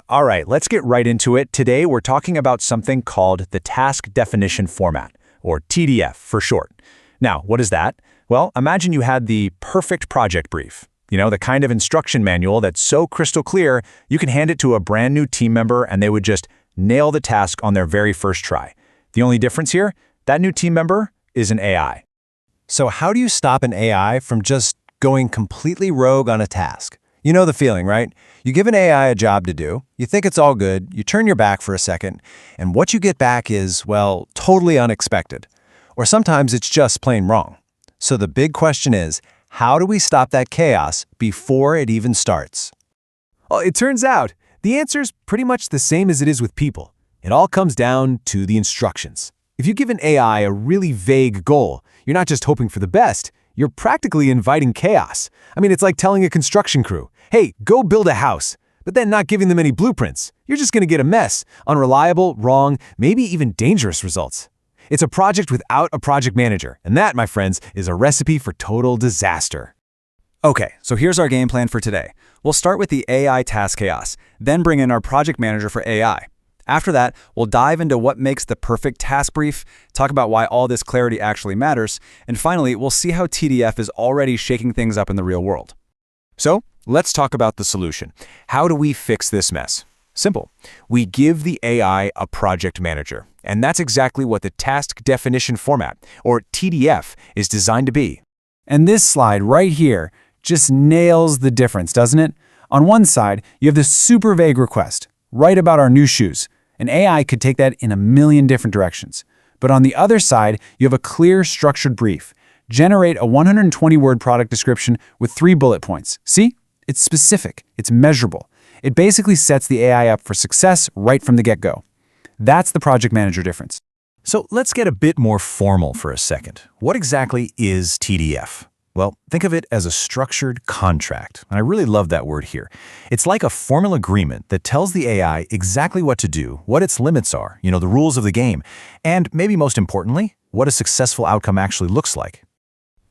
All right, let's get right into it. Today, we're talking about something called the Task Definition Format, or TDF for short. Now, what is that? Well, imagine you had the perfect project brief. You know, the kind of instruction manual that's so crystal clear, you can hand it to a brand new team member and they would just nail the task on their very first try. The only difference here, that new team member is an AI. So how do you stop an AI from just going completely rogue on a task? You know the feeling, right? You give an AI a job to do, you think it's all good, you turn your back for a second, and what you get back is, well, totally unexpected. Or sometimes it's just plain wrong. So the big question is, how do we stop that chaos before it even starts? Well, it turns out the answer's pretty much the same as it is with people. It all comes down to the instructions. If you give an AI a really vague goal, you're not just hoping for the best, you're practically inviting chaos. I mean, it's like telling a construction crew, hey, go build a house, but then not giving them any blueprints. You're just going to get a mess, unreliable, wrong, maybe even dangerous results. It's a project without a project manager, and that, my friends, is a recipe for total disaster. Okay, so here's our game plan for today. We'll start with the AI task chaos, then bring in our project manager for AI. After that, we'll dive into what makes the perfect task brief, talk about why all this clarity actually matters, and finally, we'll see how TDF is already shaking things up in the real world. So, let's talk about the solution. How do we fix this mess? Simple. We give the AI a project manager, and that's exactly what the Task Definition Format, or TDF, is designed to be. And this slide right here just nails the difference, doesn't it? On one side, you have this super vague request, write about our new shoes. An AI could take that in a million different directions. But on the other side, you have a clear, structured brief. Generate a 120-word product description with 3 bullet points. See? It's specific. It's measurable. It basically sets the AI up for success right from the get-go. That's the project manager difference. So let's get a bit more formal for a second. What exactly is TDF? Well, think of it as a structured contract, and I really love that word here. It's like a formal agreement that tells the AI exactly what to do, what its limits are, the rules of the game, and maybe most importantly, what a successful outcome actually looks like.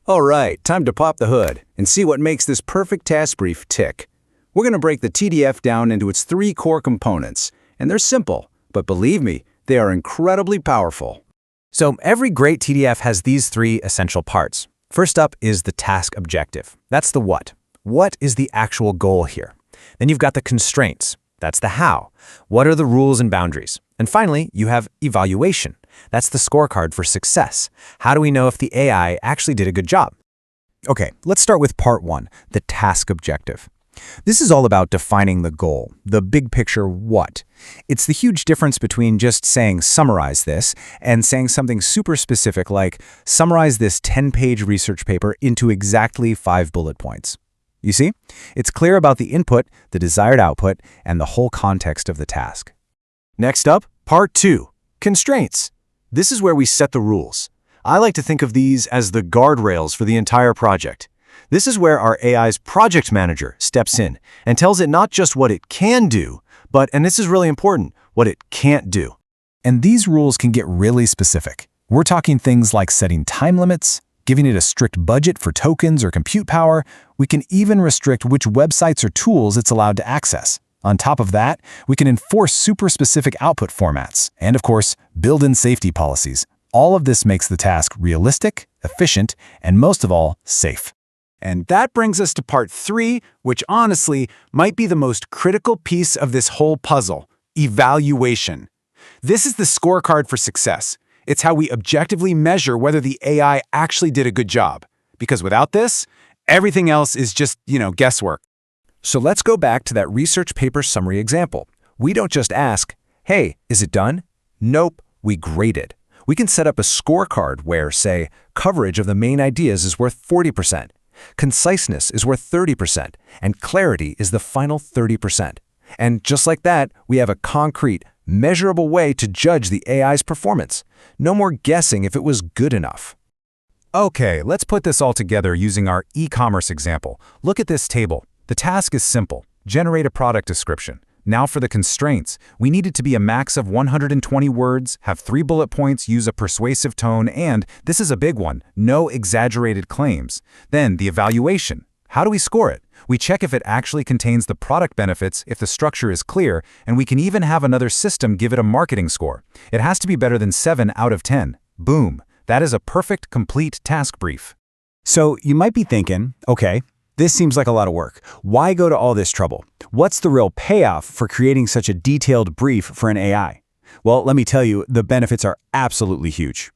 All right, time to pop the hood and see what makes this perfect task brief tick. We're going to break the TDF down into its 3 core components, and they're simple, but believe me, they are incredibly powerful. So every great TDF has these 3 essential parts. First up is the task objective. That's the what. What is the actual goal here? Then you've got the constraints. That's the how. What are the rules and boundaries? And finally, you have evaluation. That's the scorecard for success. How do we know if the AI actually did a good job? Okay, let's start with part 1, the task objective. This is all about defining the goal, the big picture what. It's the huge difference between just saying summarize this and saying something super specific like summarize this 10-page research paper into exactly 5 bullet points. You see? It's clear about the input, the desired output, and the whole context of the task. Next up, part 2, constraints. This is where we set the rules. I like to think of these as the guardrails for the entire project. This is where our AI's project manager steps in and tells it not just what it can do, but, and this is really important, what it can't do. And these rules can get really specific. We're talking things like setting time limits, giving it a strict budget for tokens or compute power. We can even restrict which websites or tools it's allowed to access. On top of that, we can enforce super specific output formats and, of course, build in safety policies. All of this makes the task realistic, efficient, and most of all, safe. And that brings us to part 3, which honestly might be the most critical piece of this whole puzzle, evaluation. This is the scorecard for success. It's how we objectively measure whether the AI actually did a good job. Because without this, everything else is just, guesswork. So let's go back to that research paper summary example. We don't just ask, hey, is it done? Nope, we grade it. We can set up a scorecard where, say, coverage of the main ideas is worth 40%. Conciseness is worth 30%, and clarity is the final 30%. And just like that, we have a concrete, measurable way to judge the AI's performance. No more guessing if it was good enough. Okay, let's put this all together using our e-commerce example. Look at this table. The task is simple. Generate a product description. Now for the constraints. We need it to be a max of 120 words, have 3 bullet points, use a persuasive tone, and, this is a big one, no exaggerated claims. Then the evaluation. How do we score it? We check if it actually contains the product benefits, if the structure is clear, and we can even have another system give it a marketing score. It has to be better than 7 out of 10. Boom. That is a perfect, complete task brief. So you might be thinking, okay, this seems like a lot of work. Why go to all this trouble? What's the real payoff for creating such a detailed brief for an AI? Well, let me tell you, the benefits are absolutely huge.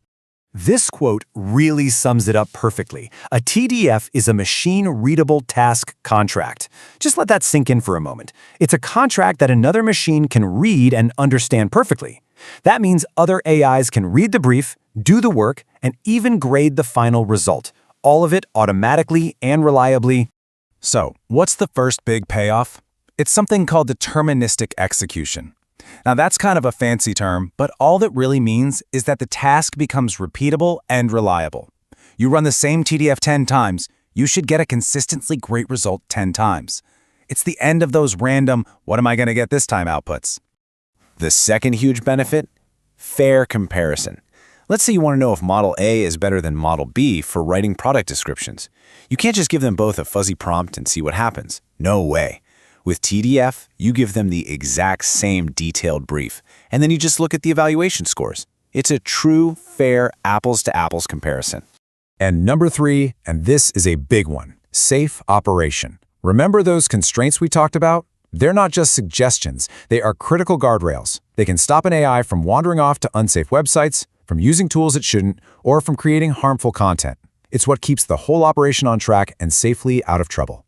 This quote really sums it up perfectly. A TDF is a machine-readable task contract. Just let that sink in for a moment. It's a contract that another machine can read and understand perfectly. That means other AIs can read the brief, do the work, and even grade the final result. All of it automatically and reliably. So, what's the first big payoff? It's something called deterministic execution. Now that's kind of a fancy term, but all that really means is that the task becomes repeatable and reliable. You run the same TDF 10 times, you should get a consistently great result 10 times. It's the end of those random, what am I going to get this time outputs? The second huge benefit? Fair comparison. Let's say you want to know if Model A is better than Model B for writing product descriptions. You can't just give them both a fuzzy prompt and see what happens. No way. With TDF, you give them the exact same detailed brief, and then you just look at the evaluation scores. It's a true, fair, apples-to-apples comparison. And number 3, and this is a big one, safe operation. Remember those constraints we talked about? They're not just suggestions, they are critical guardrails. They can stop an AI from wandering off to unsafe websites, from using tools it shouldn't, or from creating harmful content. It's what keeps the whole operation on track and safely out of trouble.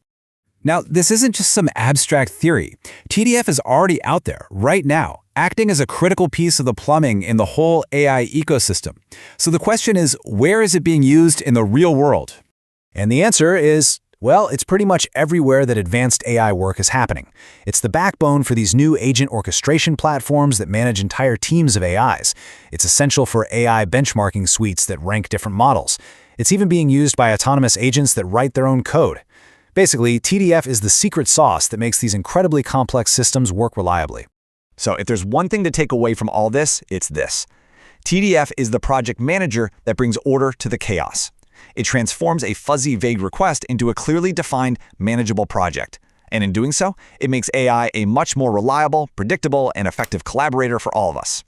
Now, this isn't just some abstract theory. TDF is already out there, right now, acting as a critical piece of the plumbing in the whole AI ecosystem. So the question is, where is it being used in the real world? And the answer is, well, it's pretty much everywhere that advanced AI work is happening. It's the backbone for these new agent orchestration platforms that manage entire teams of AIs. It's essential for AI benchmarking suites that rank different models. It's even being used by autonomous agents that write their own code. Basically, TDF is the secret sauce that makes these incredibly complex systems work reliably. So if there's one thing to take away from all this, it's this. TDF is the project manager that brings order to the chaos. It transforms a fuzzy, vague request into a clearly defined, manageable project. And in doing so, it makes AI a much more reliable, predictable, and effective collaborator for all of us.